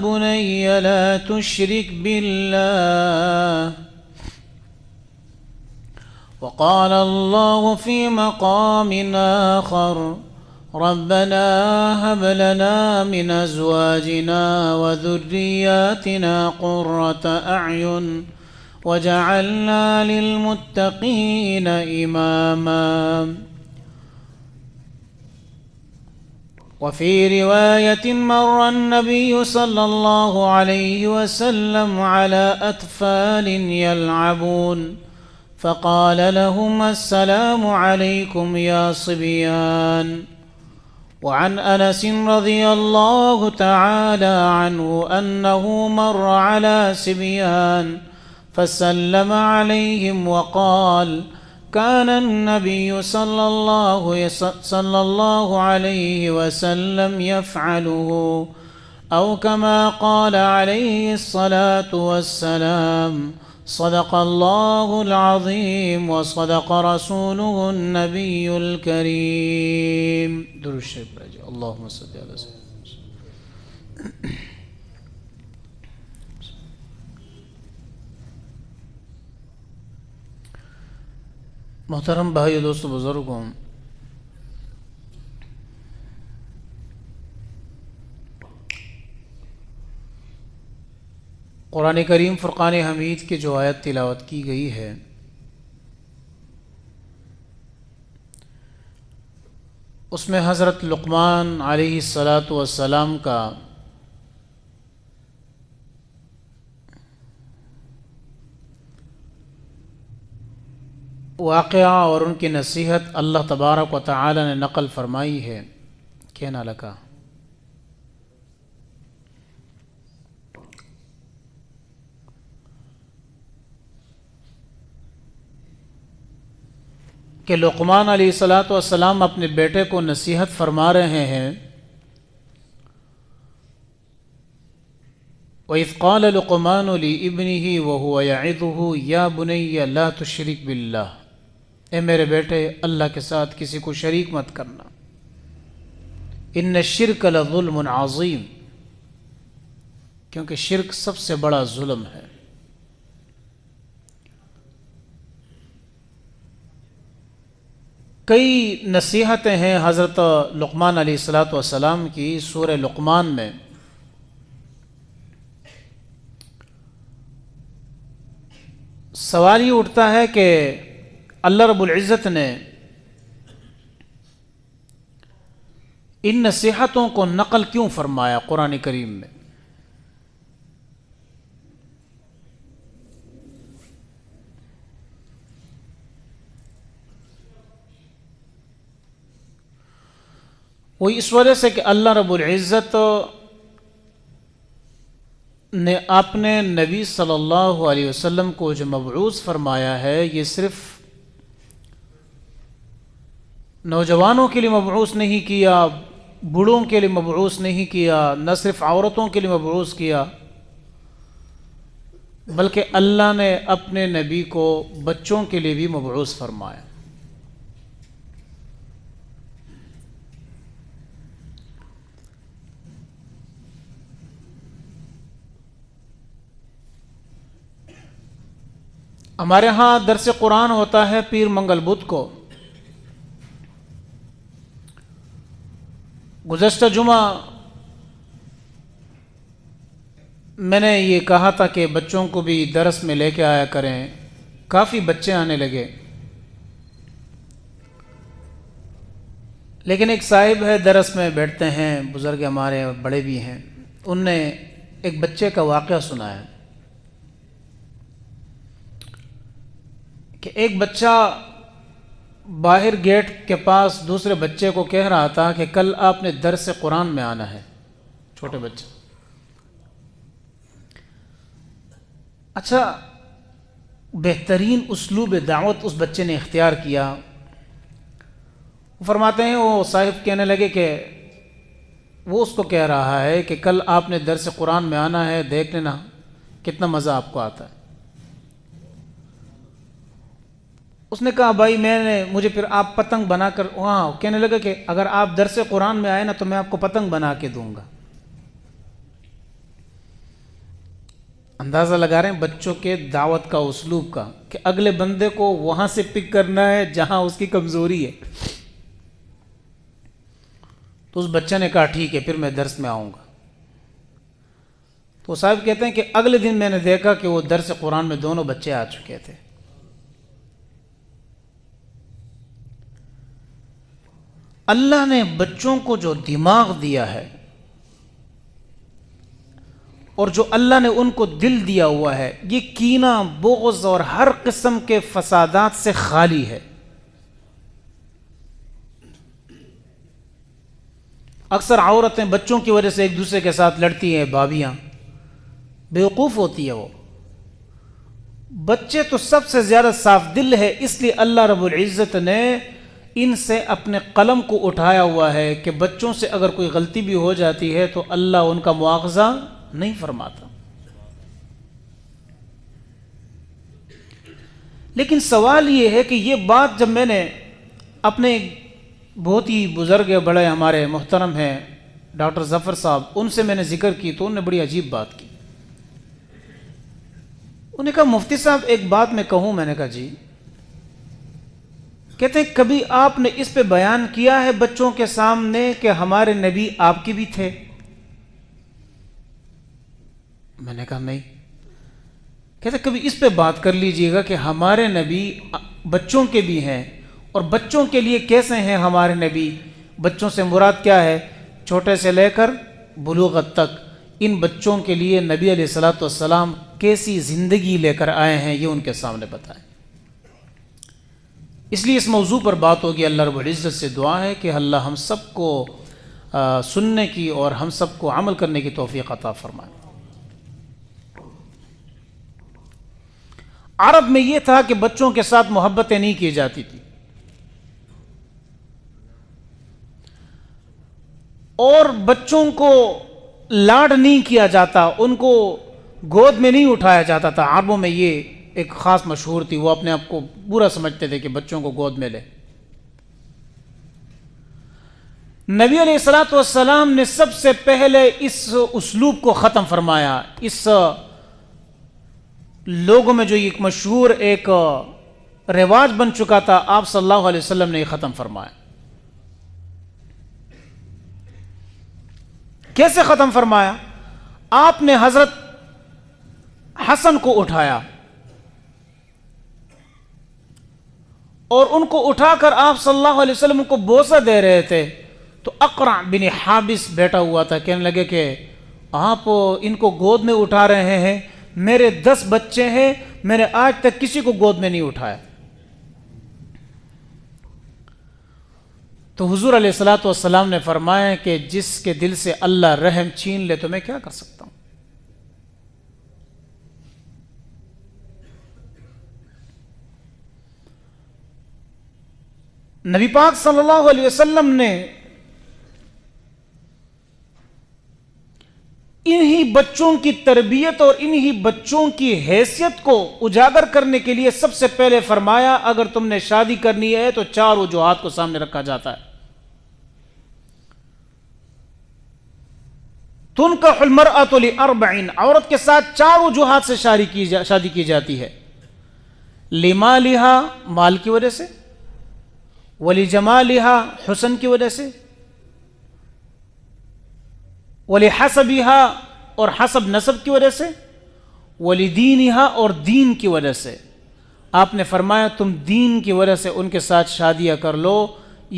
بني لا تشرك بالله. وقال الله في مقام آخر ربنا هب لنا من أزواجنا وذرياتنا قرة أعين وجعلنا للمتقين إماما. وفي رواية مر النبي صلى الله عليه وسلم على أطفال يلعبون فقال لهم السلام عليكم يا صبيان. وعن أنس رضي الله تعالى عنه أنه مر على صبيان فسلم عليهم وقال كان النبي صلى الله عليه وسلم يفعله أو كما قال عليه الصلاة والسلام صدق الله العظيم وصدق رسوله النبي الكريم. درود الشريف اللهم صل على سيدنا. محترم بھائیو، دوستو، بزرگوں، قرآن کریم فرقان حمید کی جو آیت تلاوت کی گئی ہے اس میں حضرت لقمان علیہ السلام کا واقعہ اور ان کی نصیحت اللہ تبارک و تعالی نے نقل فرمائی ہے. کہنا لگا کہ لقمان علیہ السلام اپنے بیٹے کو نصیحت فرما رہے ہیں. وَإِذْ قَالَ لُقْمَانُ لِابْنِهِ وَهُوَ يَعِظُهُ يَا بُنَيَّ لَا تُشْرِكْ بِاللَّهِ. اے میرے بیٹے، اللہ کے ساتھ کسی کو شریک مت کرنا. ان الشرک لظلم عظیم، کیونکہ شرک سب سے بڑا ظلم ہے. کئی نصیحتیں ہیں حضرت لقمان علیہ السلام کی سورہ لقمان میں. سوال یہ اٹھتا ہے کہ اللہ رب العزت نے ان نصیحتوں کو نقل کیوں فرمایا قرآن کریم میں؟ وہ اس وجہ سے کہ اللہ رب العزت نے اپنے نبی صلی اللہ علیہ وسلم کو جو مبعوث فرمایا ہے یہ صرف نوجوانوں کے لیے مبعوث نہیں کیا، بوڑھوں کے لیے مبعوث نہیں کیا، نہ صرف عورتوں کے لیے مبعوث کیا، بلکہ اللہ نے اپنے نبی کو بچوں کے لیے بھی مبعوث فرمایا. ہمارے ہاں درس قرآن ہوتا ہے پیر منگل بدھ کو. گزشتہ جمعہ میں نے یہ کہا تھا کہ بچوں کو بھی درس میں لے کے آیا کریں. کافی بچے آنے لگے، لیکن ایک صاحب ہے درس میں بیٹھتے ہیں، بزرگ ہمارے بڑے بھی ہیں، ان نے ایک بچے کا واقعہ سنایا کہ ایک بچہ باہر گیٹ کے پاس دوسرے بچے کو کہہ رہا تھا کہ کل آپ نے درس قرآن میں آنا ہے. چھوٹے بچے. اچھا، بہترین اسلوب دعوت اس بچے نے اختیار کیا. وہ فرماتے ہیں وہ صاحب کہنے لگے کہ وہ اس کو کہہ رہا ہے کہ کل آپ نے درس قرآن میں آنا ہے، دیکھ لینا کتنا مزہ آپ کو آتا ہے. اس نے کہا بھائی مجھے پھر آپ پتنگ بنا کر، وہاں کہنے لگا کہ اگر آپ درس قرآن میں آئے نا تو میں آپ کو پتنگ بنا کے دوں گا. اندازہ لگا رہے ہیں بچوں کے دعوت کا اسلوب کا، کہ اگلے بندے کو وہاں سے پک کرنا ہے جہاں اس کی کمزوری ہے۔ تو اس بچے نے کہا ٹھیک ہے، پھر میں درس میں آؤں گا۔ تو صاحب کہتے ہیں کہ اگلے دن میں نے دیکھا کہ وہ درس قرآن میں دونوں بچے آ چکے تھے۔ اللہ نے بچوں کو جو دماغ دیا ہے اور جو اللہ نے ان کو دل دیا ہوا ہے، یہ کینہ، بغض اور ہر قسم کے فسادات سے خالی ہے۔ اکثر عورتیں بچوں کی وجہ سے ایک دوسرے کے ساتھ لڑتی ہیں، بھابیاں بیوقوف ہوتی ہے۔ وہ بچے تو سب سے زیادہ صاف دل ہے، اس لیے اللہ رب العزت نے ان سے اپنے قلم کو اٹھایا ہوا ہے کہ بچوں سے اگر کوئی غلطی بھی ہو جاتی ہے تو اللہ ان کا مواخذہ نہیں فرماتا۔ لیکن سوال یہ ہے کہ یہ بات جب میں نے اپنے بہت ہی بزرگ بڑے ہمارے محترم ہیں ڈاکٹر ظفر صاحب، ان سے میں نے ذکر کی تو انہوں نے بڑی عجیب بات کی۔ انہوں نے کہا مفتی صاحب ایک بات میں کہوں؟ میں نے کہا جی۔ کہتے ہیں کبھی آپ نے اس پہ بیان کیا ہے بچوں کے سامنے کہ ہمارے نبی آپ کے بھی تھے؟ میں نے کہا نہیں۔ کہتے کبھی اس پہ بات کر لیجئے گا کہ ہمارے نبی بچوں کے بھی ہیں، اور بچوں کے لیے کیسے ہیں ہمارے نبی؟ بچوں سے مراد کیا ہے؟ چھوٹے سے لے کر بلوغت تک ان بچوں کے لیے نبی علیہ الصلوۃ والسلام کیسی زندگی لے کر آئے ہیں، یہ ان کے سامنے بتائیں۔ اس لیے اس موضوع پر بات ہوگی۔ اللہ رب العزت سے دعا ہے کہ اللہ ہم سب کو سننے کی اور ہم سب کو عمل کرنے کی توفیق عطا فرمائے۔ عرب میں یہ تھا کہ بچوں کے ساتھ محبتیں نہیں کی جاتی تھی، اور بچوں کو لاڈ نہیں کیا جاتا، ان کو گود میں نہیں اٹھایا جاتا تھا۔ عربوں میں یہ ایک خاص مشہور تھی، وہ اپنے آپ کو برا سمجھتے تھے کہ بچوں کو گود میں لے۔ نبی علیہ الصلوۃ والسلام نے سب سے پہلے اس اسلوب کو ختم فرمایا۔ اس لوگوں میں جو ایک مشہور ایک رواج بن چکا تھا، آپ صلی اللہ علیہ وسلم نے یہ ختم فرمایا۔ کیسے ختم فرمایا؟ آپ نے حضرت حسن کو اٹھایا اور ان کو اٹھا کر آپ صلی اللہ علیہ وسلم کو بوسہ دے رہے تھے، تو اقرع بن حابس بیٹھا ہوا تھا، کہنے لگے کہ آپ ان کو گود میں اٹھا رہے ہیں، میرے 10 بچے ہیں، میں نے آج تک کسی کو گود میں نہیں اٹھایا۔ تو حضور علیہ الصلوۃ والسلام نے فرمایا کہ جس کے دل سے اللہ رحم چھین لے تو میں کیا کر سکتا ہوں۔ نبی پاک صلی اللہ علیہ وسلم نے انہی بچوں کی تربیت اور انہی بچوں کی حیثیت کو اجاگر کرنے کے لیے سب سے پہلے فرمایا اگر تم نے شادی کرنی ہے تو 4 وجوہات کو سامنے رکھا جاتا ہے۔ تنکح المرأة ل4، عورت کے ساتھ 4 وجوہات سے شادی کی جاتی ہے۔ لمالها، مال کی وجہ سے، ولجمالها، حسن کی وجہ سے، ولحسبها، اور حسب نسب کی وجہ سے، ولدینها، اور دین کی وجہ سے۔ آپ نے فرمایا تم دین کی وجہ سے ان کے ساتھ شادیاں کر لو،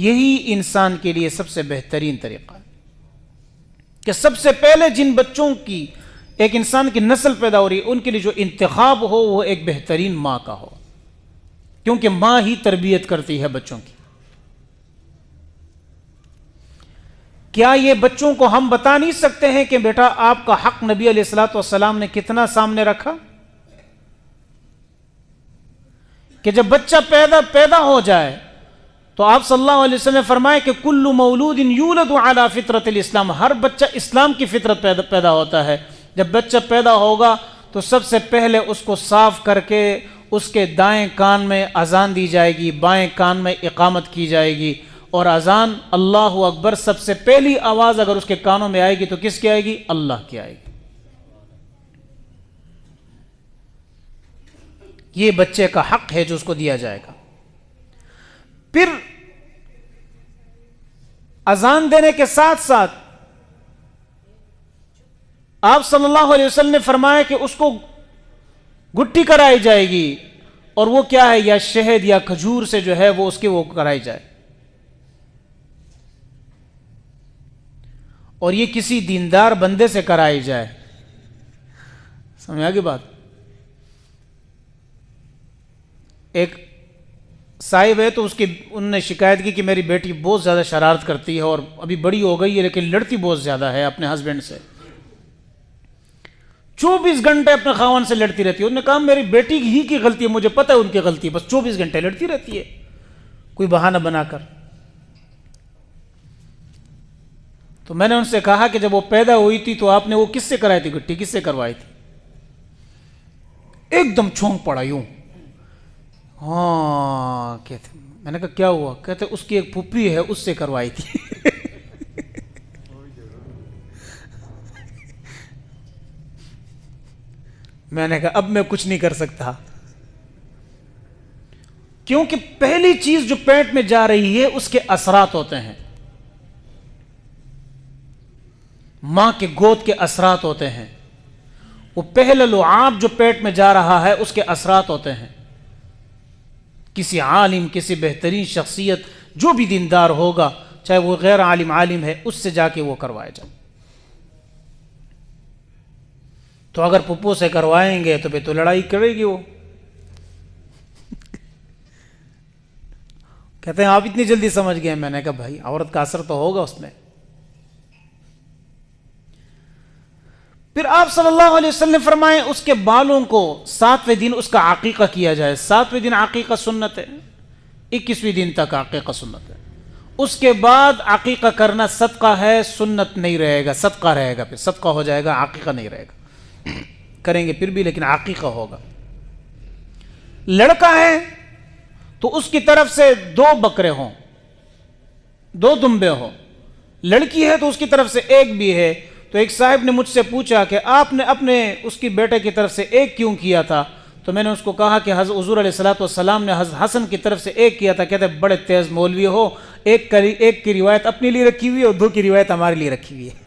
یہی انسان کے لیے سب سے بہترین طریقہ ہے کہ سب سے پہلے جن بچوں کی ایک انسان کی نسل پیدا ہو رہی ہے ان کے لیے جو انتخاب ہو وہ ایک بہترین ماں کا ہو، کیونکہ ماں ہی تربیت کرتی ہے بچوں کی۔ کیا یہ بچوں کو ہم بتا نہیں سکتے ہیں کہ بیٹا آپ کا حق نبی علیہ الصلوۃ والسلام نے کتنا سامنے رکھا؟ کہ جب بچہ پیدا ہو جائے تو آپ صلی اللہ علیہ وسلم نے فرمایا کہ کل مولود یولد علی فطرت الاسلام، ہر بچہ اسلام کی فطرت پیدا ہوتا ہے۔ جب بچہ پیدا ہوگا تو سب سے پہلے اس کو صاف کر کے اس کے دائیں کان میں اذان دی جائے گی، بائیں کان میں اقامت کی جائے گی، اور اذان اللہ اکبر سب سے پہلی آواز اگر اس کے کانوں میں آئے گی تو کس کی آئے گی؟ اللہ کی آئے گی۔ یہ بچے کا حق ہے جو اس کو دیا جائے گا۔ پھر اذان دینے کے ساتھ ساتھ آپ صلی اللہ علیہ وسلم نے فرمایا کہ اس کو گٹی کرائی جائے گی، اور وہ کیا ہے، یا شہد یا کھجور سے جو ہے وہ اس کے وہ کرائی جائے، اور یہ کسی دیندار بندے سے کرائی جائے۔ سمجھ آگے بات؟ ایک صاحب ہے تو انہوں نے شکایت کی کہ میری بیٹی بہت زیادہ شرارت کرتی ہے اور ابھی بڑی ہو گئی ہے لیکن لڑتی بہت زیادہ ہے اپنے ہسبینڈ سے، 24 گھنٹے اپنے خاوند سے لڑتی رہتی ہے۔ انہوں نے کہا میری بیٹی ہی کی غلطی ہے، مجھے پتہ ہے ان کی غلطی ہے، بس 24 گھنٹے لڑتی رہتی ہے کوئی بہانہ بنا کر۔ تو میں نے ان سے کہا کہ جب وہ پیدا ہوئی تھی تو آپ نے وہ کس سے کرائی تھی گٹی، کس سے کروائی تھی؟ ایک دم چھونک پڑا یوں، ہاں کہتے۔ میں نے کہا کیا ہوا؟ کہتے اس کی ایک پھپھی ہے اس سے کروائی تھی۔ میں نے کہا اب میں کچھ نہیں کر سکتا، کیونکہ پہلی چیز جو پیٹ میں جا رہی ہے اس کے اثرات ہوتے ہیں، ماں کے گود کے اثرات ہوتے ہیں، وہ پہلا لعاب جو پیٹ میں جا رہا ہے اس کے اثرات ہوتے ہیں۔ کسی عالم، کسی بہترین شخصیت جو بھی دیندار ہوگا، چاہے وہ غیر عالم ہے، اس سے جا کے وہ کروائے جائے۔ تو اگر پپو سے کروائیں گے تو پھر تو لڑائی کرے گی وہ۔ کہتے ہیں آپ اتنی جلدی سمجھ گئے؟ میں نے کہا بھائی عورت کا اثر تو ہوگا اس میں۔ پھر آپ صلی اللہ علیہ وسلم نے فرمائے اس کے بالوں کو 7ویں دن اس کا عقیقہ کیا جائے۔ 7ویں دن عقیقہ سنت ہے، 21ویں دن تک عقیقہ سنت ہے۔ اس کے بعد عقیقہ کرنا صدقہ ہے، سنت نہیں رہے گا، صدقہ رہے گا، پھر صدقہ ہو جائے گا، عقیقہ نہیں رہے گا۔ کریں گے پھر بھی لیکن عقیقہ ہوگا۔ لڑکا ہے تو اس کی طرف سے 2 بکرے ہوں، 2 دمبے ہوں۔ لڑکی ہے تو اس کی طرف سے 1 بھی ہے۔ تو ایک صاحب نے مجھ سے پوچھا کہ آپ نے اپنے اس کی بیٹے کی طرف سے 1 کیوں کیا تھا؟ تو میں نے اس کو کہا کہ حضور علیہ الصلوۃ والسلام نے حضرت حسن کی طرف سے 1 کیا تھا۔ کہتے بڑے تیز مولوی ہو، ایک کی روایت اپنے لیے رکھی ہوئی ہے اور 2 کی روایت ہمارے لیے رکھی ہوئی ہے۔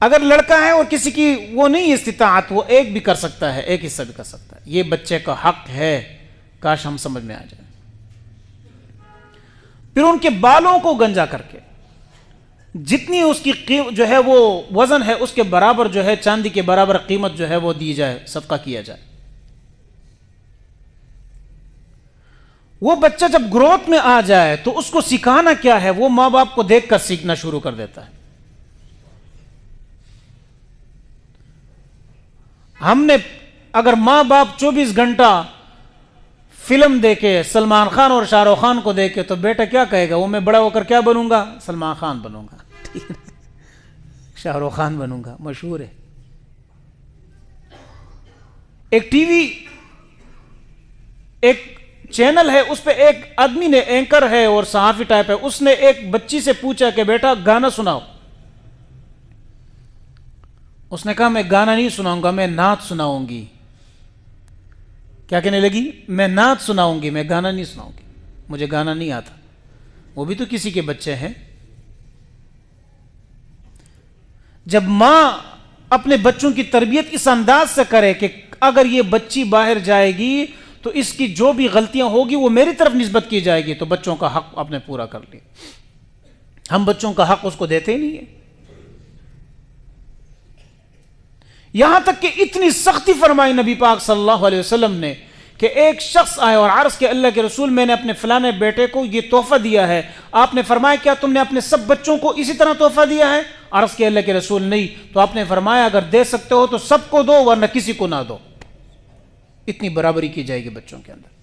اگر لڑکا ہے اور کسی کی وہ نہیں استطاعت، وہ 1 بھی کر سکتا ہے، 1 حصہ بھی کر سکتا ہے۔ یہ بچے کا حق ہے، کاش ہم سمجھ میں آ جائے۔ پھر ان کے بالوں کو گنجا کر کے جتنی اس کی جو ہے وہ وزن ہے اس کے برابر جو ہے، چاندی کے برابر قیمت جو ہے وہ دی جائے، صدقہ کیا جائے۔ وہ بچہ جب گروتھ میں آ جائے تو اس کو سکھانا کیا ہے، وہ ماں باپ کو دیکھ کر سیکھنا شروع کر دیتا ہے۔ ہم نے اگر ماں باپ 24 گھنٹہ فلم دیکھے، سلمان خان اور شاہ رخ خان کو دیکھے، تو بیٹا کیا کہے گا؟ وہ میں بڑا ہو کر کیا بنوں گا؟ سلمان خان بنوں گا، شاہ رخ خان بنوں گا، مشہور ہے۔ ایک ٹی وی ایک چینل ہے، اس پہ ایک آدمی نے، اینکر ہے اور صحافی ٹائپ ہے، اس نے ایک بچی سے پوچھا کہ بیٹا گانا سناؤ۔ اس نے کہا میں گانا نہیں سناؤں گا، میں نعت سناؤں گی۔ کیا کہنے لگی؟ میں نعت سناؤں گی، میں گانا نہیں سناؤں گی، مجھے گانا نہیں آتا۔ وہ بھی تو کسی کے بچے ہیں۔ جب ماں اپنے بچوں کی تربیت اس انداز سے کرے کہ اگر یہ بچی باہر جائے گی تو اس کی جو بھی غلطیاں ہوگی وہ میری طرف نسبت کی جائے گی، تو بچوں کا حق آپ نے پورا کر لیا۔ ہم بچوں کا حق اس کو دیتے ہی نہیں ہے۔ یہاں تک کہ اتنی سختی فرمائی نبی پاک صلی اللہ علیہ وسلم نے کہ ایک شخص آئے اور عرض کے اللہ کے رسول میں نے اپنے فلانے بیٹے کو یہ تحفہ دیا ہے۔ آپ نے فرمایا کیا تم نے اپنے سب بچوں کو اسی طرح تحفہ دیا ہے؟ عرض کے اللہ کے رسول نہیں۔ تو آپ نے فرمایا اگر دے سکتے ہو تو سب کو دو ورنہ کسی کو نہ دو۔ اتنی برابری کی جائے گی بچوں کے اندر۔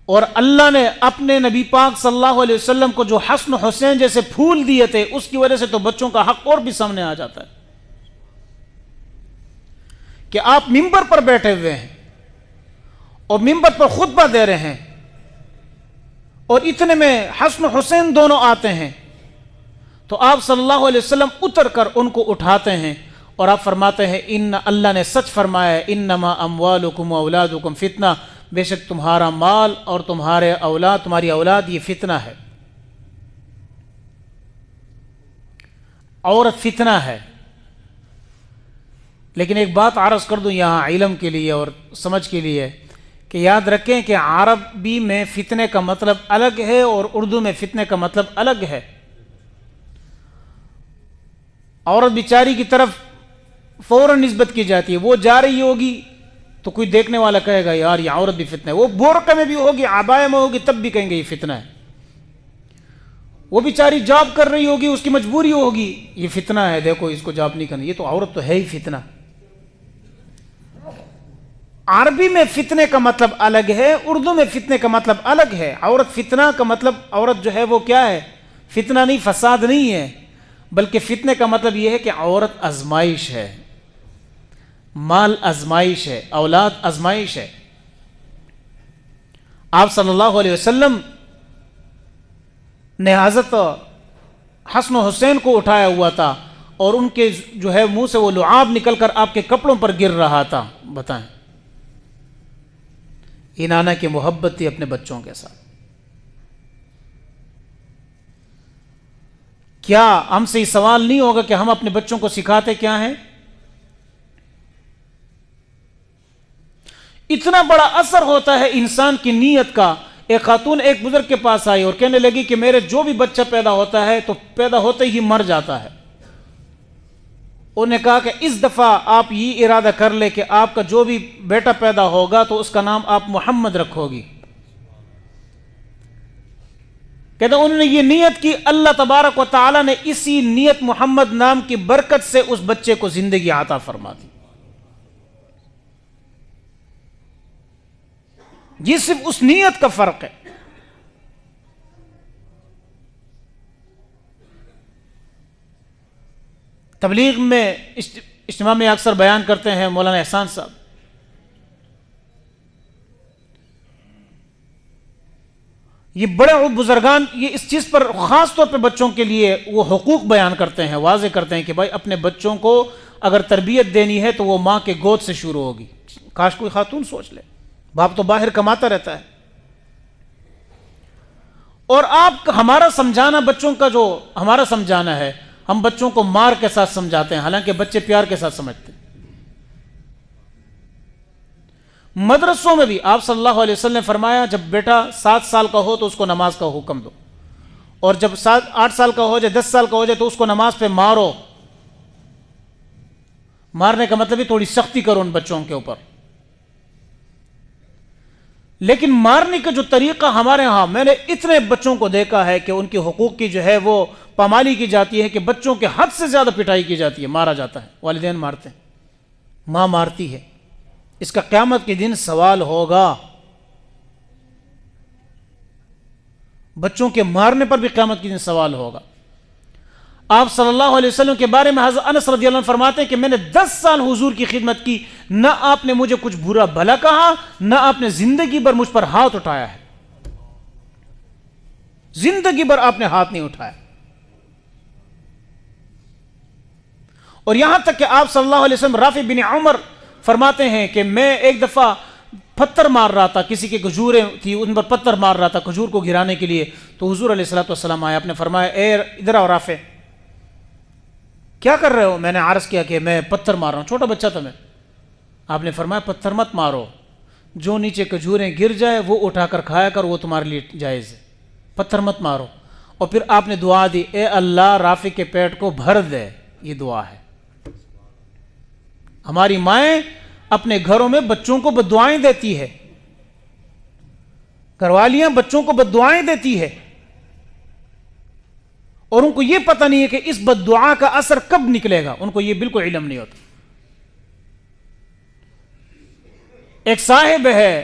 اور اللہ نے اپنے نبی پاک صلی اللہ علیہ وسلم کو جو حسن و حسین جیسے پھول دیے تھے، اس کی وجہ سے تو بچوں کا حق اور بھی سامنے آ جاتا ہے کہ آپ منبر پر بیٹھے ہوئے ہیں اور منبر پر خطبہ دے رہے ہیں اور اتنے میں حسن و حسین دونوں آتے ہیں، تو آپ صلی اللہ علیہ وسلم اتر کر ان کو اٹھاتے ہیں اور آپ فرماتے ہیں ان اللہ نے سچ فرمایا ہے انما اموالکم و اولادکم فتنہ، بے شک تمہارا مال اور تمہارے اولاد، تمہاری اولاد یہ فتنہ ہے، عورت فتنہ ہے۔ لیکن ایک بات عرض کر دوں یہاں علم کے لیے اور سمجھ کے لیے کہ یاد رکھیں کہ عربی میں فتنے کا مطلب الگ ہے اور اردو میں فتنے کا مطلب الگ ہے۔ عورت بیچاری کی طرف فوراً نسبت کی جاتی ہے، وہ جا رہی ہوگی تو کوئی دیکھنے والا کہے گا یار یہ عورت بھی فتنہ ہے، وہ بورقع میں بھی ہوگی، عبایا میں ہوگی، تب بھی کہیں گے یہ فتنہ ہے۔ وہ بیچاری جاب کر رہی ہوگی، اس کی مجبوری ہوگی، یہ فتنہ ہے، دیکھو اس کو جاب نہیں کرنا، یہ تو عورت تو ہے ہی فتنہ۔ عربی میں فتنے کا مطلب الگ ہے، اردو میں فتنے کا مطلب الگ ہے۔ عورت فتنہ کا مطلب عورت جو ہے وہ کیا ہے؟ فتنہ نہیں، فساد نہیں ہے، بلکہ فتنے کا مطلب یہ ہے کہ عورت آزمائش ہے، مال آزمائش ہے، اولاد آزمائش ہے۔ آپ صلی اللہ علیہ وسلم نے حضرت حسن و حسین کو اٹھایا ہوا تھا اور ان کے جو ہے منہ سے وہ لعاب نکل کر آپ کے کپڑوں پر گر رہا تھا۔ بتائیں، یہ نانا کی محبت تھی اپنے بچوں کے ساتھ۔ کیا ہم سے یہ سوال نہیں ہوگا کہ ہم اپنے بچوں کو سکھاتے کیا ہیں؟ اتنا بڑا اثر ہوتا ہے انسان کی نیت کا۔ ایک خاتون ایک بزرگ کے پاس آئی اور کہنے لگی کہ میرے جو بھی بچہ پیدا ہوتا ہے تو پیدا ہوتے ہی مر جاتا ہے۔ انہوں نے کہا کہ اس دفعہ آپ یہ ارادہ کر لے کہ آپ کا جو بھی بیٹا پیدا ہوگا تو اس کا نام آپ محمد رکھو گی۔ کہتے انہوں نے یہ نیت کی، اللہ تبارک و تعالی نے اسی نیت محمد نام کی برکت سے اس بچے کو زندگی عطا فرما دی۔ یہ صرف اس نیت کا فرق ہے۔ تبلیغ میں اجتماع میں اکثر بیان کرتے ہیں مولانا احسان صاحب، یہ بڑے بزرگان یہ اس چیز پر خاص طور پہ بچوں کے لیے وہ حقوق بیان کرتے ہیں، واضح کرتے ہیں کہ بھائی اپنے بچوں کو اگر تربیت دینی ہے تو وہ ماں کے گود سے شروع ہوگی۔ کاش کوئی خاتون سوچ لے، باپ تو باہر کماتا رہتا ہے، اور آپ ہمارا سمجھانا بچوں کا جو ہمارا سمجھانا ہے، ہم بچوں کو مار کے ساتھ سمجھاتے ہیں، حالانکہ بچے پیار کے ساتھ سمجھتے ہیں۔ مدرسوں میں بھی آپ صلی اللہ علیہ وسلم نے فرمایا جب بیٹا 7 سال کا ہو تو اس کو نماز کا حکم دو، اور جب 8 سال کا ہو جائے، 10 سال کا ہو جائے تو اس کو نماز پہ مارو۔ مارنے کا مطلب ہی تھوڑی سختی کرو ان بچوں کے اوپر۔ لیکن مارنے کا جو طریقہ ہمارے ہاں، میں نے اتنے بچوں کو دیکھا ہے کہ ان کے حقوق کی جو ہے وہ پامالی کی جاتی ہے، کہ بچوں کے حد سے زیادہ پٹائی کی جاتی ہے، مارا جاتا ہے، والدین مارتے ہیں، ماں مارتی ہے۔ اس کا قیامت کے دن سوال ہوگا، بچوں کے مارنے پر بھی قیامت کے دن سوال ہوگا۔ آپ صلی اللہ علیہ وسلم کے بارے میں حضرت انس رضی اللہ عنہ فرماتے ہیں کہ میں نے 10 سال حضور کی خدمت کی، نہ آپ نے مجھے کچھ برا بھلا کہا، نہ آپ نے زندگی بھر مجھ پر ہاتھ اٹھایا ہے، زندگی بھر آپ نے ہاتھ نہیں اٹھایا۔ اور یہاں تک کہ آپ صلی اللہ علیہ وسلم، رافع بن عمر فرماتے ہیں کہ میں ایک دفعہ پتھر مار رہا تھا، کسی کی کھجوریں تھی ان پر پتھر مار رہا تھا کھجور کو گرانے کے لیے، تو حضور علیہ الصلوۃ والسلام آئے، آپ نے فرمایا اے ادھر آؤ رافع، کیا کر رہے ہو؟ میں نے عرض کیا کہ میں پتھر مار رہا ہوں، چھوٹا بچہ تھا میں۔ آپ نے فرمایا پتھر مت مارو، جو نیچے کھجوریں گر جائے وہ اٹھا کر کھایا کر، وہ تمہارے لیے جائز ہے، پتھر مت مارو۔ اور پھر آپ نے دعا دی، اے اللہ رافع کے پیٹ کو بھر دے، یہ دعا ہے۔ ہماری مائیں اپنے گھروں میں بچوں کو بددعائیں دیتی ہے، گھر والیاں بچوں کو بددعائیں دیتی ہے، اور ان کو یہ پتہ نہیں ہے کہ اس بددعا کا اثر کب نکلے گا، ان کو یہ بالکل علم نہیں ہوتا۔ ایک صاحب ہے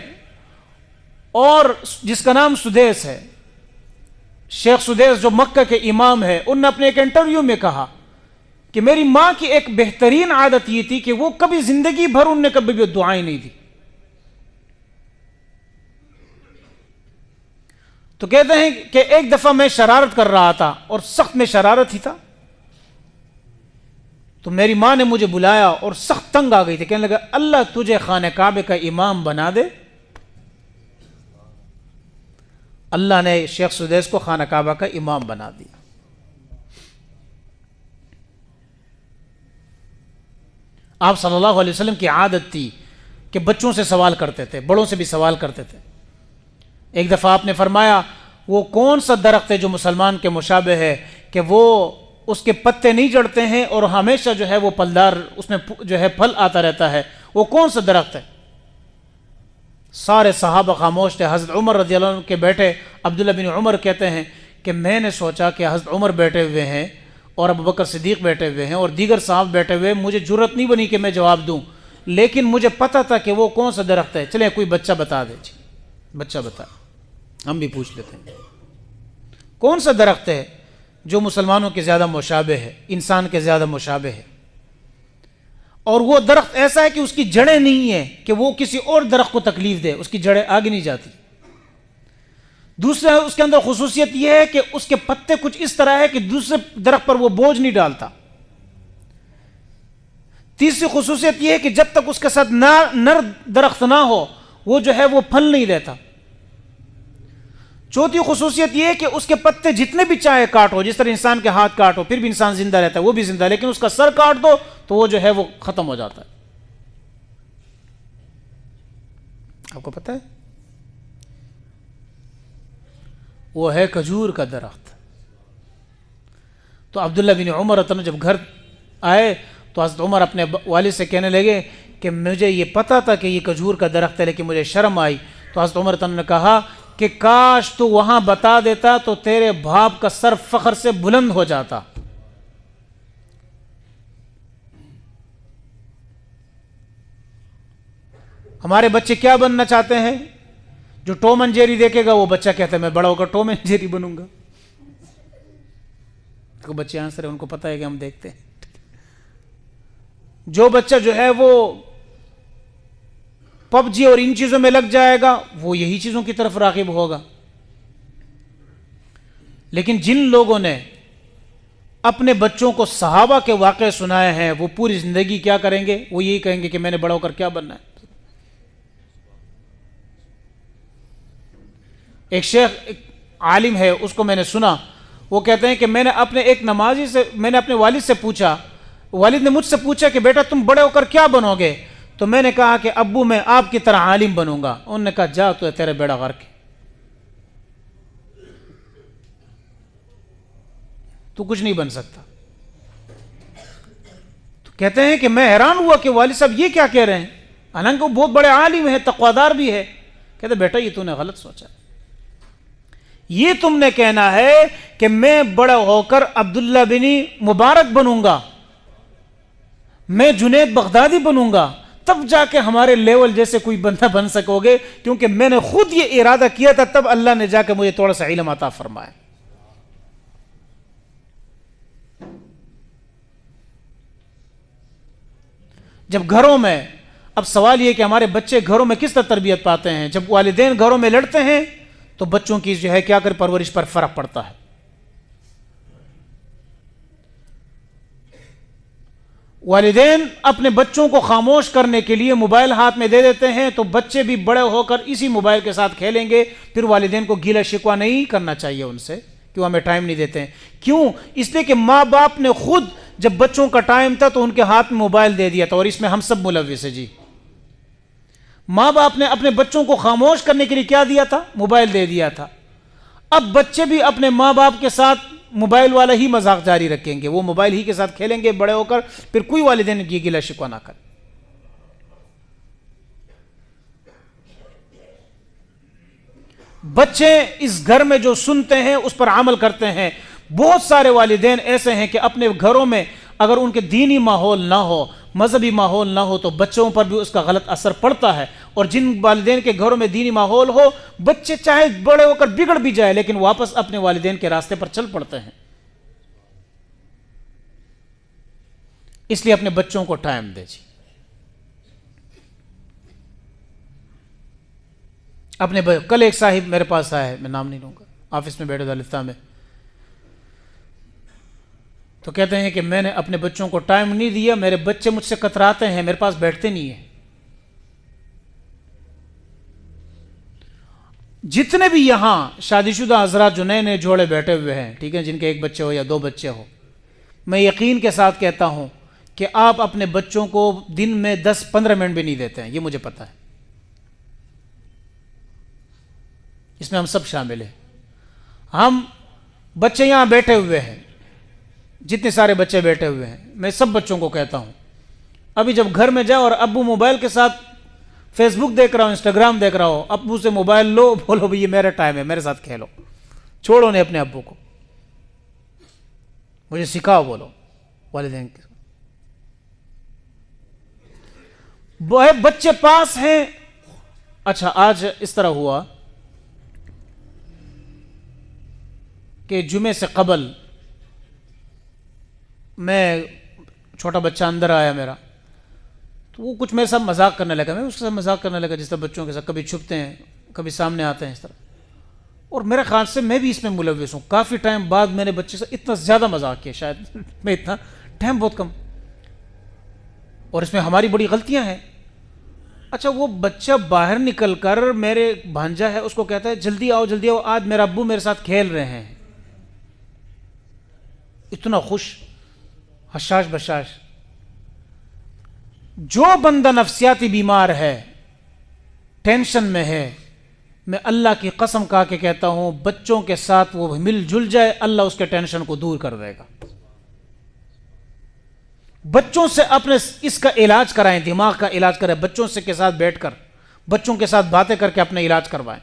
اور جس کا نام سدیس ہے، شیخ سدیس جو مکہ کے امام ہے، انہوں نے اپنے ایک انٹرویو میں کہا کہ میری ماں کی ایک بہترین عادت یہ تھی کہ وہ کبھی زندگی بھر ان نے کبھی بھی دعائیں نہیں دی۔ تو کہتے ہیں کہ ایک دفعہ میں شرارت کر رہا تھا اور سخت میں شرارت ہی تھا، تو میری ماں نے مجھے بلایا اور سخت تنگ آ گئی تھی، کہنے لگا اللہ تجھے خانہ کعبے کا امام بنا دے۔ اللہ نے شیخ سدیس کو خانہ کعبہ کا امام بنا دیا۔ آپ صلی اللہ علیہ وسلم کی عادت تھی کہ بچوں سے سوال کرتے تھے، بڑوں سے بھی سوال کرتے تھے۔ ایک دفعہ آپ نے فرمایا وہ کون سا درخت ہے جو مسلمان کے مشابہ ہے کہ وہ اس کے پتے نہیں جڑتے ہیں اور ہمیشہ جو ہے وہ پھلدار، اس میں جو ہے پھل آتا رہتا ہے، وہ کون سا درخت ہے؟ سارے صحابہ خاموش تھے۔ حضرت عمر رضی اللہ عنہ کے بیٹے عبداللہ بن عمر کہتے ہیں کہ میں نے سوچا کہ حضرت عمر بیٹھے ہوئے ہیں اور ابو بکر صدیق بیٹھے ہوئے ہیں اور دیگر صاحب بیٹھے ہوئے، مجھے جرت نہیں بنی کہ میں جواب دوں، لیکن مجھے پتا تھا کہ وہ کون سا درخت ہے۔ چلیں کوئی بچہ بتا دے جی، بچہ بتا، ہم بھی پوچھ لیتے ہیں کون سا درخت ہے جو مسلمانوں کے زیادہ مشابہ ہے، انسان کے زیادہ مشابہ ہے، اور وہ درخت ایسا ہے کہ اس کی جڑیں نہیں ہیں کہ وہ کسی اور درخت کو تکلیف دے، اس کی جڑیں آگے نہیں جاتی۔ دوسرا اس کے اندر خصوصیت یہ ہے کہ اس کے پتے کچھ اس طرح ہے کہ دوسرے درخت پر وہ بوجھ نہیں ڈالتا۔ تیسری خصوصیت یہ ہے کہ جب تک اس کے ساتھ نر درخت نہ ہو وہ جو ہے وہ پھل نہیں دیتا۔ چوتھی خصوصیت یہ ہے کہ اس کے پتے جتنے بھی چاہے کاٹو، جس طرح انسان کے ہاتھ کاٹو پھر بھی انسان زندہ رہتا ہے، وہ بھی زندہ ہے، لیکن اس کا سر کاٹ دو تو وہ جو ہے وہ ختم ہو جاتا ہے۔ آپ کو پتہ ہے وہ ہے کھجور کا درخت۔ تو عبداللہ بن عمر جب گھر آئے تو حضرت عمر اپنے والد سے کہنے لگے کہ مجھے یہ پتا تھا کہ یہ کھجور کا درخت ہے لیکن مجھے شرم آئی۔ تو حضرت عمر نے کہا کہ کاش تو وہاں بتا دیتا تو تیرے باپ کا سر فخر سے بلند ہو جاتا۔ ہمارے بچے کیا بننا چاہتے ہیں؟ جو ٹام اینڈ جیری دیکھے گا وہ بچہ کہتا ہے میں بڑا ہو کر ٹام اینڈ جیری بنوں گا۔ تو بچے یہاں سے ان کو پتہ ہے کہ ہم دیکھتے ہیں۔ جو بچہ جو ہے وہ پب جی اور ان چیزوں میں لگ جائے گا وہ یہی چیزوں کی طرف راغب ہوگا۔ لیکن جن لوگوں نے اپنے بچوں کو صحابہ کے واقعے سنائے ہیں وہ پوری زندگی کیا کریں گے؟ وہ یہی کہیں گے کہ میں نے بڑا ہو کر کیا بننا ہے۔ ایک شیخ ایک عالم ہے، اس کو میں نے سنا، وہ کہتے ہیں کہ میں نے اپنے ایک نمازی سے، میں نے اپنے والد سے پوچھا، والد نے مجھ سے پوچھا کہ بیٹا تم بڑے ہو کر کیا بنو گے؟ تو میں نے کہا کہ ابو میں آپ کی طرح عالم بنوں گا۔ انہوں نے کہا جا تو تیرے بیڑا غرق ہے، تو کچھ نہیں بن سکتا۔ تو کہتے ہیں کہ میں حیران ہوا کہ والد صاحب یہ کیا کہہ رہے ہیں، حالانکہ وہ بہت بڑے عالم ہیں، تقویدار بھی ہے۔ کہتے بیٹا یہ تو نے غلط سوچا، یہ تم نے کہنا ہے کہ میں بڑا ہو کر عبداللہ بن مبارک بنوں گا، میں جنید بغدادی بنوں گا، تب جا کے ہمارے لیول جیسے کوئی بندہ بن سکو گے، کیونکہ میں نے خود یہ ارادہ کیا تھا، تب اللہ نے جا کے مجھے تھوڑا سا علم عطا فرمایا۔ جب گھروں میں، اب سوال یہ کہ ہمارے بچے گھروں میں کس طرح تربیت پاتے ہیں؟ جب والدین گھروں میں لڑتے ہیں تو بچوں کی جو ہے کیا کر پرورش پر فرق پڑتا ہے۔ والدین اپنے بچوں کو خاموش کرنے کے لیے موبائل ہاتھ میں دے دیتے ہیں تو بچے بھی بڑے ہو کر اسی موبائل کے ساتھ کھیلیں گے۔ پھر والدین کو گیلا شکوہ نہیں کرنا چاہیے ان سے کہ وہ ہمیں ٹائم نہیں دیتے ہیں۔ کیوں؟ اس لیے کہ ماں باپ نے خود جب بچوں کا ٹائم تھا تو ان کے ہاتھ میں موبائل دے دیا تھا، اور اس میں ہم سب ملوث ہیں جی۔ ماں باپ نے اپنے بچوں کو خاموش کرنے کے لیے کیا دیا تھا؟ موبائل دے دیا تھا۔ اب بچے بھی اپنے ماں باپ کے ساتھ موبائل والا ہی مذاق جاری رکھیں گے، وہ موبائل ہی کے ساتھ کھیلیں گے بڑے ہو کر، پھر کوئی والدین کی گلہ شکوہ نہ کرے۔ بچے اس گھر میں جو سنتے ہیں اس پر عمل کرتے ہیں۔ بہت سارے والدین ایسے ہیں کہ اپنے گھروں میں اگر ان کے دینی ماحول نہ ہو، مذہبی ماحول نہ ہو تو بچوں پر بھی اس کا غلط اثر پڑتا ہے، اور جن والدین کے گھروں میں دینی ماحول ہو بچے چاہے بڑے ہو کر بگڑ بھی جائے لیکن واپس اپنے والدین کے راستے پر چل پڑتے ہیں۔ اس لیے اپنے بچوں کو ٹائم دے جی۔ کل ایک صاحب میرے پاس آئے، میں نام نہیں لوں گا، آفس میں بیٹھے دارالفتہ میں، تو کہتے ہیں کہ میں نے اپنے بچوں کو ٹائم نہیں دیا، میرے بچے مجھ سے کتراتے ہیں، میرے پاس بیٹھتے نہیں ہیں۔ جتنے بھی یہاں شادی شدہ حضرات جو نئے نئے جوڑے بیٹھے ہوئے ہیں، ٹھیک ہے، جن کے ایک بچے ہو یا 2 بچے ہو، میں یقین کے ساتھ کہتا ہوں کہ آپ اپنے بچوں کو دن میں 10-15 منٹ بھی نہیں دیتے ہیں، یہ مجھے پتا ہے، اس میں ہم سب شامل ہیں۔ ہم بچے یہاں بیٹھے ہوئے ہیں، جتنے سارے بچے بیٹھے ہوئے ہیں، میں سب بچوں کو کہتا ہوں ابھی جب گھر میں جاؤ اور ابو موبائل کے ساتھ فیس بک دیکھ رہا ہو، انسٹاگرام دیکھ رہا ہو، ابو سے موبائل لو، بولو بھئی یہ میرا ٹائم ہے، میرے ساتھ کھیلو، چھوڑو نہیں اپنے ابو کو، مجھے سکھاؤ، بولو والدین کے بچے پاس ہیں۔ اچھا آج اس طرح ہوا کہ جمعے سے قبل میں چھوٹا بچہ اندر آیا میرا، تو وہ کچھ میرے ساتھ مذاق کرنے لگا، میں اس کے ساتھ مذاق کرنے لگا جس طرح بچوں کے ساتھ کبھی چھپتے ہیں کبھی سامنے آتے ہیں اس طرح، اور میرے خیال سے میں بھی اس میں ملوث ہوں۔ کافی ٹائم بعد میں نے بچے سے اتنا زیادہ مذاق کیا، شاید میں اتنا ٹائم بہت کم، اور اس میں ہماری بڑی غلطیاں ہیں۔ اچھا وہ بچہ باہر نکل کر میرے بھانجا ہے اس کو کہتا ہے جلدی آؤ جلدی آؤ، آج میرا ابو میرے ساتھ کھیل رہے ہیں، اتنا خوش، حشاش بشاش۔ جو بندہ نفسیاتی بیمار ہے، ٹینشن میں ہے، میں اللہ کی قسم کھا کے کہتا ہوں بچوں کے ساتھ وہ مل جل جائے، اللہ اس کے ٹینشن کو دور کر دے گا۔ بچوں سے اپنے اس کا علاج کرائیں، دماغ کا علاج کریں، بچوں سے کے ساتھ بیٹھ کر بچوں کے ساتھ باتیں کر کے اپنے علاج کروائیں۔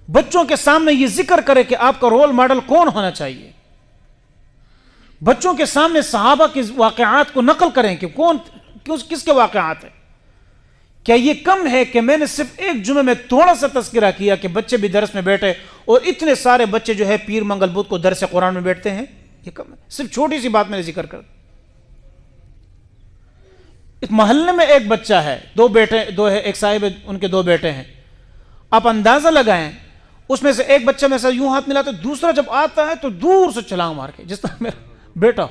بچوں کے سامنے یہ ذکر کرے کہ آپ کا رول ماڈل کون ہونا چاہیے، بچوں کے سامنے صحابہ کے واقعات کو نقل کریں کہ کون کس کے واقعات ہیں۔ کیا یہ کم ہے کہ میں نے صرف ایک جمعے میں تھوڑا سا تذکرہ کیا کہ بچے بھی درس میں بیٹھے، اور اتنے سارے بچے جو ہے پیر منگل بدھ کو درس قرآن میں بیٹھتے ہیں؟ یہ کم ہے؟ صرف چھوٹی سی بات میں نے ذکر کر۔ اس محلے میں ایک بچہ ہے، 2 بیٹے، 2 ہے، ایک صاحب ان کے 2 بیٹے ہیں، آپ اندازہ لگائیں اس میں سے ایک بچہ میں سے یوں ہاتھ ملاتا ہے، دوسرا جب آتا ہے تو دور سے چھلانگ مار کے، جس طرح میرا بیٹا،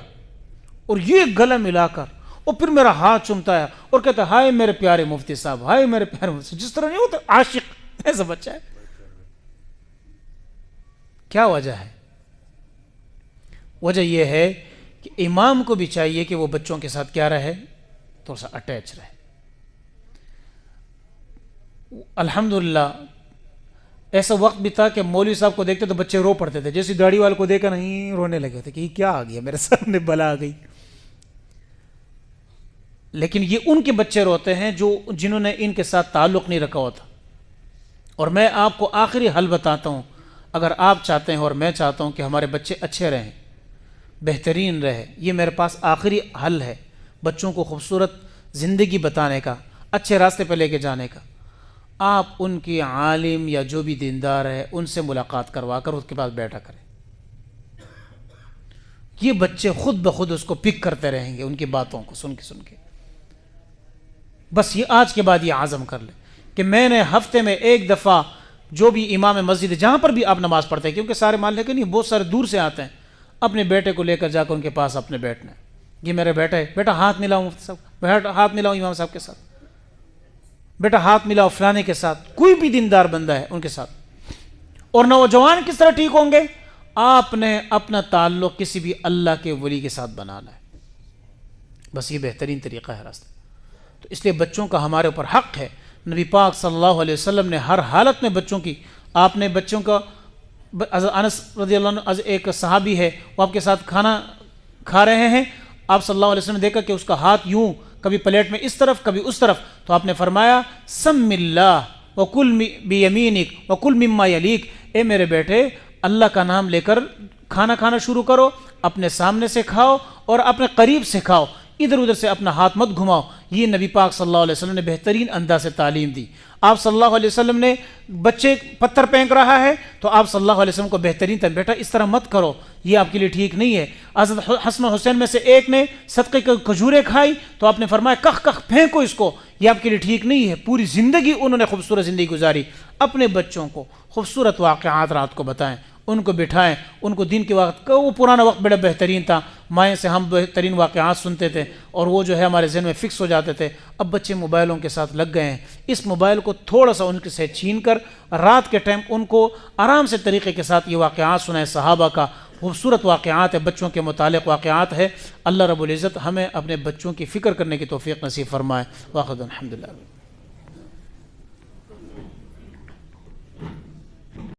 اور یہ گلے ملا کر اور پھر میرا ہاتھ چومتا ہے اور کہتا ہے ہائے میرے پیارے مفتی صاحب، ہائے میرے پیارے مفتی صاحب، جس طرح نہیں ہوتا عاشق، ایسا بچہ ہے۔ کیا وجہ ہے؟ وجہ یہ ہے کہ امام کو بھی چاہیے کہ وہ بچوں کے ساتھ کیا رہے، تھوڑا سا اٹیچ رہے۔ الحمدللہ ایسا وقت بھی تھا کہ مولوی صاحب کو دیکھتے تو بچے رو پڑتے تھے، جیسے داڑھی والے کو دیکھا نہیں رونے لگے تھے کہ یہ کیا آ گیا میرے سامنے، بلا آ گئی۔ لیکن یہ ان کے بچے روتے ہیں جنہوں نے ان کے ساتھ تعلق نہیں رکھا ہوتا۔ اور میں آپ کو آخری حل بتاتا ہوں، اگر آپ چاہتے ہیں اور میں چاہتا ہوں کہ ہمارے بچے اچھے رہیں، بہترین رہے، یہ میرے پاس آخری حل ہے بچوں کو خوبصورت زندگی بتانے کا، اچھے راستے پہ لے کے جانے کا۔ آپ ان کی عالم یا جو بھی دیندار ہے ان سے ملاقات کروا کر اس کے پاس بیٹھا کریں، یہ بچے خود بخود اس کو پک کرتے رہیں گے، ان کی باتوں کو سن کے۔ بس یہ آج کے بعد یہ عزم کر لیں کہ میں نے ہفتے میں ایک دفعہ جو بھی امام مسجد ہے جہاں پر بھی آپ نماز پڑھتے ہیں، کیونکہ سارے محلے کے نہیں، بہت سارے دور سے آتے ہیں، اپنے بیٹے کو لے کر جا کر ان کے پاس اپنے بیٹھنا ہے، یہ میرا بیٹا ہے، بیٹا ہاتھ ملاؤ مفتی صاحب، بیٹا ہاتھ ملاؤ امام صاحب کے ساتھ، بیٹا ہاتھ ملاؤ فلانے کے ساتھ، کوئی بھی دیندار بندہ ہے ان کے ساتھ۔ اور نوجوان کس طرح ٹھیک ہوں گے؟ آپ نے اپنا تعلق کسی بھی اللہ کے ولی کے ساتھ بنانا ہے، بس یہ بہترین طریقہ ہے راستہ۔ تو اس لیے بچوں کا ہمارے اوپر حق ہے، نبی پاک صلی اللہ علیہ وسلم نے ہر حالت میں بچوں کی، آپ نے بچوں کا، انس رضی اللہ عنہ ایک صحابی ہے، وہ آپ کے ساتھ کھانا کھا رہے ہیں، آپ صلی اللہ علیہ وسلم نے دیکھا کہ اس کا ہاتھ یوں کبھی پلیٹ میں اس طرف کبھی اس طرف، تو آپ نے فرمایا سم اللہ وکل بیمینک وکل مما یلیک، اے میرے بیٹے اللہ کا نام لے کر کھانا کھانا شروع کرو، اپنے سامنے سے کھاؤ اور اپنے قریب سے کھاؤ، ادھر ادھر سے اپنا ہاتھ مت گھماؤ۔ یہ نبی پاک صلی اللہ علیہ وسلم نے بہترین انداز سے تعلیم دی۔ آپ صلی اللہ علیہ وسلم نے بچے پتھر پھینک رہا ہے تو آپ صلی اللہ علیہ وسلم کو بہترین تھا، بیٹا اس طرح مت کرو، یہ آپ کے لیے ٹھیک نہیں ہے۔ حضرت حسن و حسین میں سے ایک نے صدقے کی کھجوریں کھائی تو آپ نے فرمایا کخ کخ پھینکو اس کو، یہ آپ کے لیے ٹھیک نہیں ہے۔ پوری زندگی انہوں نے خوبصورت زندگی گزاری، اپنے بچوں کو خوبصورت واقعات رات کو بتائیں، ان کو بٹھائیں، ان کو دن کے وقت کا وہ پرانا وقت بڑا بہترین تھا، مائیں سے ہم بہترین واقعات سنتے تھے اور وہ جو ہے ہمارے ذہن میں فکس ہو جاتے تھے۔ اب بچے موبائلوں کے ساتھ لگ گئے ہیں، اس موبائل کو تھوڑا سا ان کے سے چھین کر رات کے ٹائم ان کو آرام سے طریقے کے ساتھ یہ واقعات سنائیں، صحابہ کا خوبصورت واقعات ہے، بچوں کے متعلق واقعات ہے۔ اللہ رب العزت ہمیں اپنے بچوں کی فکر کرنے کی توفیق نصیب فرمائے۔ واخر الحمدللہ۔